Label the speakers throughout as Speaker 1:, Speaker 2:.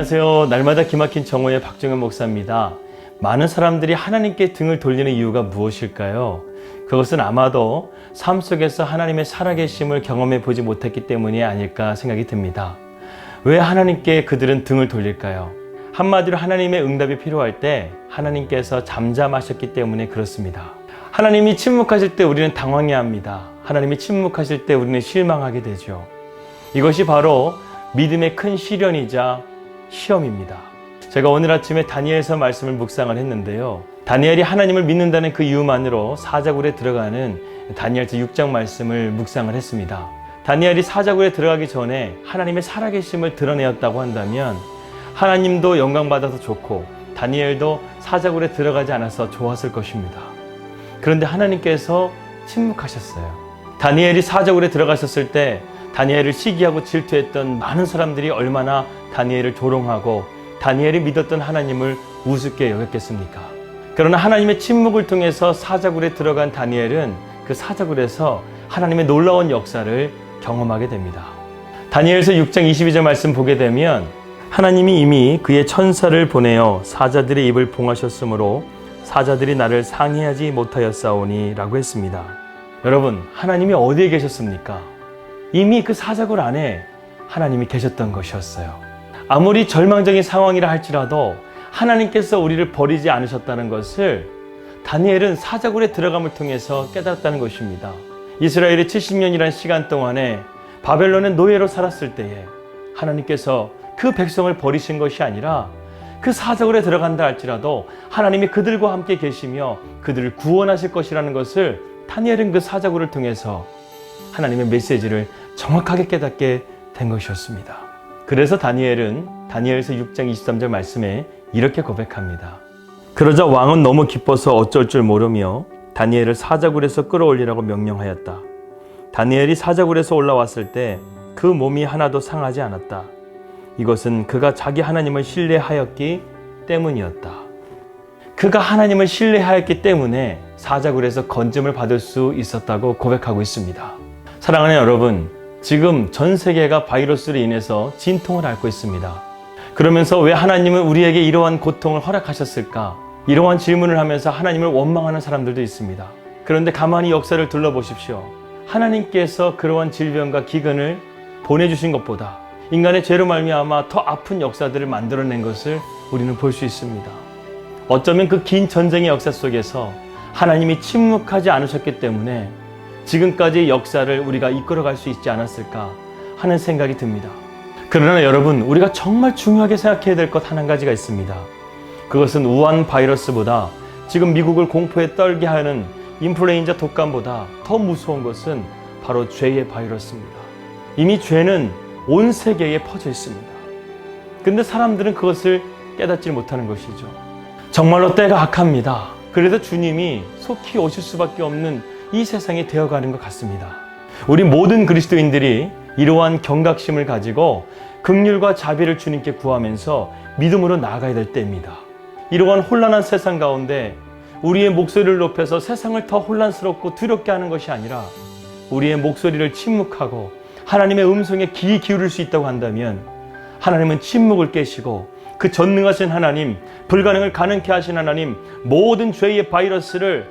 Speaker 1: 안녕하세요. 날마다 기막힌 정오의 박정현 목사입니다. 많은 사람들이 하나님께 등을 돌리는 이유가 무엇일까요? 그것은 아마도 삶 속에서 하나님의 살아계심을 경험해 보지 못했기 때문이 아닐까 생각이 듭니다. 왜 하나님께 그들은 등을 돌릴까요? 한마디로 하나님의 응답이 필요할 때 하나님께서 잠잠하셨기 때문에 그렇습니다. 하나님이 침묵하실 때 우리는 당황해합니다. 하나님이 침묵하실 때 우리는 실망하게 되죠. 이것이 바로 믿음의 큰 시련이자 시험입니다. 제가 오늘 아침에 다니엘서 말씀을 묵상을 했는데요. 다니엘이 하나님을 믿는다는 그 이유만으로 사자굴에 들어가는 다니엘서 6장 말씀을 묵상을 했습니다. 다니엘이 사자굴에 들어가기 전에 하나님의 살아계심을 드러내었다고 한다면 하나님도 영광받아서 좋고 다니엘도 사자굴에 들어가지 않아서 좋았을 것입니다. 그런데 하나님께서 침묵하셨어요. 다니엘이 사자굴에 들어가셨을 때 다니엘을 시기하고 질투했던 많은 사람들이 얼마나 다니엘을 조롱하고 다니엘이 믿었던 하나님을 우습게 여겼겠습니까? 그러나 하나님의 침묵을 통해서 사자굴에 들어간 다니엘은 그 사자굴에서 하나님의 놀라운 역사를 경험하게 됩니다. 다니엘서 6장 22절 말씀 보게 되면 하나님이 이미 그의 천사를 보내어 사자들의 입을 봉하셨으므로 사자들이 나를 상해하지 못하였사오니 라고 했습니다. 여러분, 하나님이 어디에 계셨습니까? 이미 그 사자굴 안에 하나님이 계셨던 것이었어요. 아무리 절망적인 상황이라 할지라도 하나님께서 우리를 버리지 않으셨다는 것을 다니엘은 사자굴에 들어감을 통해서 깨달았다는 것입니다. 이스라엘이 70년이라는 시간 동안에 바벨론의 노예로 살았을 때에 하나님께서 그 백성을 버리신 것이 아니라 그 사자굴에 들어간다 할지라도 하나님이 그들과 함께 계시며 그들을 구원하실 것이라는 것을 다니엘은 그 사자굴을 통해서 하나님의 메시지를 정확하게 깨닫게 된 것이었습니다. 그래서 다니엘은 다니엘서 6장 23절 말씀에 이렇게 고백합니다. 그러자 왕은 너무 기뻐서 어쩔 줄 모르며 다니엘을 사자굴에서 끌어올리라고 명령하였다. 다니엘이 사자굴에서 올라왔을 때 그 몸이 하나도 상하지 않았다. 이것은 그가 자기 하나님을 신뢰하였기 때문이었다. 그가 하나님을 신뢰하였기 때문에 사자굴에서 건짐을 받을 수 있었다고 고백하고 있습니다. 사랑하는 여러분, 지금 전 세계가 바이러스로 인해서 진통을 앓고 있습니다. 그러면서 왜 하나님은 우리에게 이러한 고통을 허락하셨을까? 이러한 질문을 하면서 하나님을 원망하는 사람들도 있습니다. 그런데 가만히 역사를 둘러보십시오. 하나님께서 그러한 질병과 기근을 보내주신 것보다 인간의 죄로 말미암아 더 아픈 역사들을 만들어낸 것을 우리는 볼 수 있습니다. 어쩌면 그 긴 전쟁의 역사 속에서 하나님이 침묵하지 않으셨기 때문에 지금까지의 역사를 우리가 이끌어갈 수 있지 않았을까 하는 생각이 듭니다. 그러나 여러분, 우리가 정말 중요하게 생각해야 될 것 한 가지가 있습니다. 그것은 우한 바이러스보다 지금 미국을 공포에 떨게 하는 인플루엔자 독감보다 더 무서운 것은 바로 죄의 바이러스입니다. 이미 죄는 온 세계에 퍼져 있습니다. 근데 사람들은 그것을 깨닫지 못하는 것이죠. 정말로 때가 악합니다. 그래서 주님이 속히 오실 수밖에 없는 이 세상이 되어가는 것 같습니다. 우리 모든 그리스도인들이 이러한 경각심을 가지고 긍휼과 자비를 주님께 구하면서 믿음으로 나아가야 될 때입니다. 이러한 혼란한 세상 가운데 우리의 목소리를 높여서 세상을 더 혼란스럽고 두렵게 하는 것이 아니라 우리의 목소리를 침묵하고 하나님의 음성에 귀 기울일 수 있다고 한다면 하나님은 침묵을 깨시고 그 전능하신 하나님, 불가능을 가능케 하신 하나님, 모든 죄의 바이러스를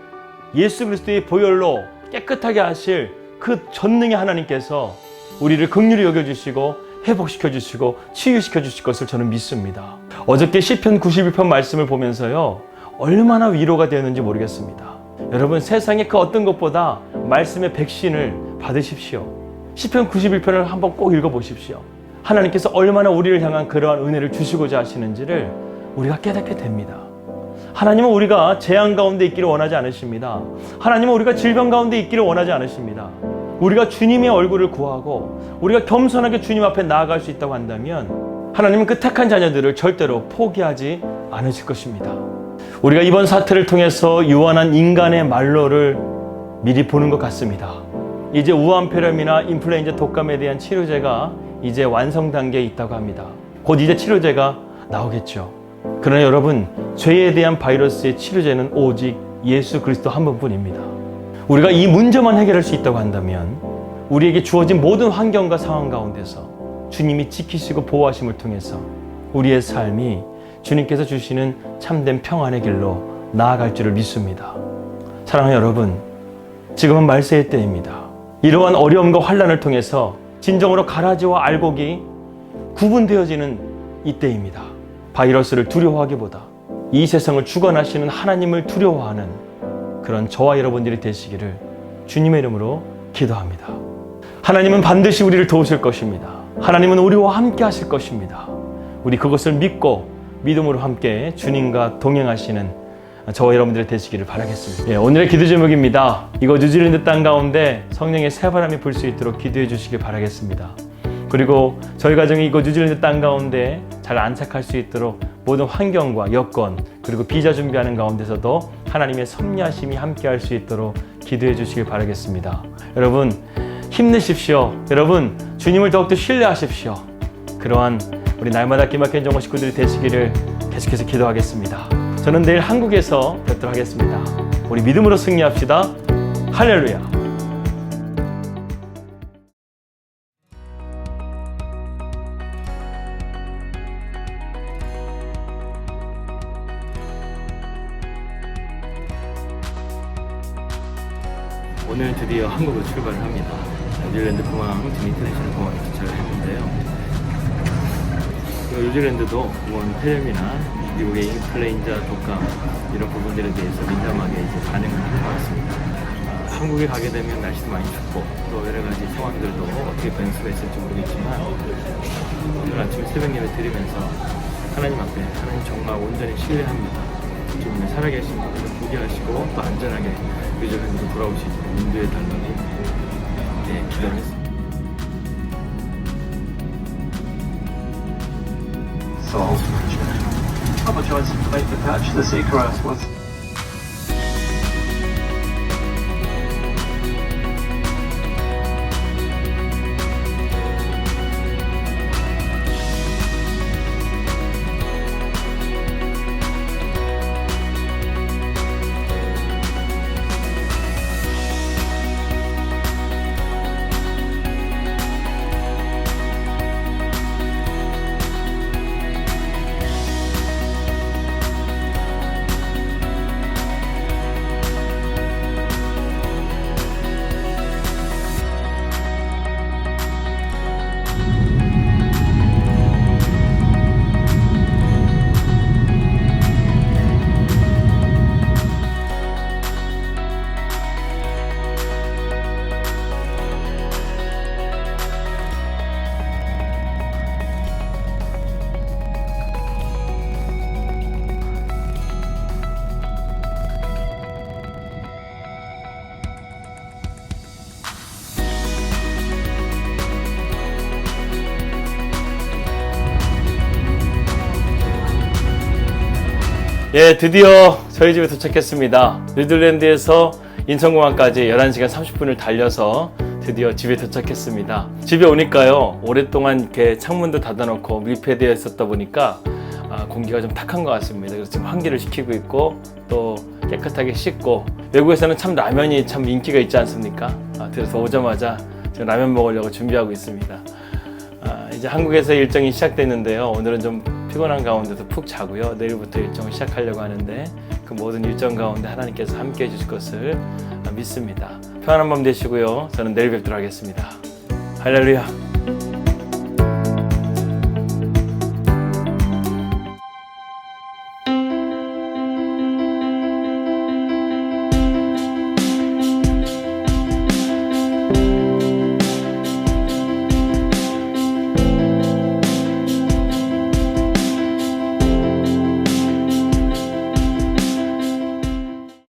Speaker 1: 예수 그리스도의 보혈로 깨끗하게 하실 그 전능의 하나님께서 우리를 긍휼히 여겨주시고 회복시켜주시고 치유시켜주실 것을 저는 믿습니다. 어저께 시편 91편 말씀을 보면서요, 얼마나 위로가 되었는지 모르겠습니다. 여러분, 세상의 그 어떤 것보다 말씀의 백신을 받으십시오. 시편 91편을 한번 꼭 읽어보십시오. 하나님께서 얼마나 우리를 향한 그러한 은혜를 주시고자 하시는지를 우리가 깨닫게 됩니다. 하나님은 우리가 재앙 가운데 있기를 원하지 않으십니다. 하나님은 우리가 질병 가운데 있기를 원하지 않으십니다. 우리가 주님의 얼굴을 구하고 우리가 겸손하게 주님 앞에 나아갈 수 있다고 한다면 하나님은 그 택한 자녀들을 절대로 포기하지 않으실 것입니다. 우리가 이번 사태를 통해서 유한한 인간의 말로를 미리 보는 것 같습니다. 이제 우한폐렴이나 인플루엔자 독감에 대한 치료제가 이제 완성 단계에 있다고 합니다. 곧 이제 치료제가 나오겠죠. 그러나 여러분, 죄에 대한 바이러스의 치료제는 오직 예수 그리스도 한 분뿐입니다. 우리가 이 문제만 해결할 수 있다고 한다면 우리에게 주어진 모든 환경과 상황 가운데서 주님이 지키시고 보호하심을 통해서 우리의 삶이 주님께서 주시는 참된 평안의 길로 나아갈 줄을 믿습니다. 사랑하는 여러분, 지금은 말세의 때입니다. 이러한 어려움과 환난을 통해서 진정으로 가라지와 알곡이 구분되어지는 이때입니다. 바이러스를 두려워하기보다 이 세상을 주관하시는 하나님을 두려워하는 그런 저와 여러분들이 되시기를 주님의 이름으로 기도합니다. 하나님은 반드시 우리를 도우실 것입니다. 하나님은 우리와 함께 하실 것입니다. 우리 그것을 믿고 믿음으로 함께 주님과 동행하시는 저와 여러분들이 되시기를 바라겠습니다. 오늘의 기도 제목입니다. 이곳 뉴질랜드 땅 가운데 성령의 새바람이 불 수 있도록 기도해 주시길 바라겠습니다. 그리고 저희 가정이 이곳 뉴질랜드 땅 가운데 잘 안착할 수 있도록 모든 환경과 여건 그리고 비자 준비하는 가운데서도 하나님의 섭리하심이 함께할 수 있도록 기도해 주시길 바라겠습니다. 여러분 힘내십시오. 여러분 주님을 더욱더 신뢰하십시오. 그러한 우리 날마다 기막힌 정보 식구들이 되시기를 계속해서 기도하겠습니다. 저는 내일 한국에서 뵙도록 하겠습니다. 우리 믿음으로 승리합시다. 할렐루야. 오늘 드디어 한국으로 출발을 합니다. 뉴질랜드 공항, 인터내셔널 공항에 도착을 했는데요. 뉴질랜드도 원 폐렴이나 미국의 인플루엔자 독감 이런 부분들에 대해서 민감하게 이제 반응을 하는 것 같습니다. 한국에 가게 되면 날씨도 많이 춥고 또 여러 가지 상황들도 어떻게 변수가 있을지 모르겠지만 오늘 아침에 새벽 예배 드리면서 하나님 앞에 하나님 정말 온전히 신뢰합니다. 주님의 살아계신 분을 보게 하시고 또 안전하게 뉴질랜드로 돌아오시고 인도해 달라고 기도를 했습니다.
Speaker 2: Apologize for late patch. The Seacrest was.
Speaker 1: 드디어 저희 집에 도착했습니다. 뉴질랜드에서 인천공항까지 11시간 30분을 달려서 드디어 집에 도착했습니다. 집에 오니까요, 오랫동안 이렇게 창문도 닫아놓고 밀폐되어 있었다 보니까 공기가 좀 탁한 것 같습니다. 그래서 지금 환기를 시키고 있고 또 깨끗하게 씻고, 외국에서는 참 라면이 참 인기가 있지 않습니까? 그래서 오자마자 지금 라면 먹으려고 준비하고 있습니다. 이제 한국에서 일정이 시작됐는데요. 오늘은 좀 피곤한 가운데서 푹 자고요. 내일부터 일정을 시작하려고 하는데 그 모든 일정 가운데 하나님께서 함께해 주실 것을 믿습니다. 평안한 밤 되시고요. 저는 내일 뵙도록 하겠습니다. 할렐루야.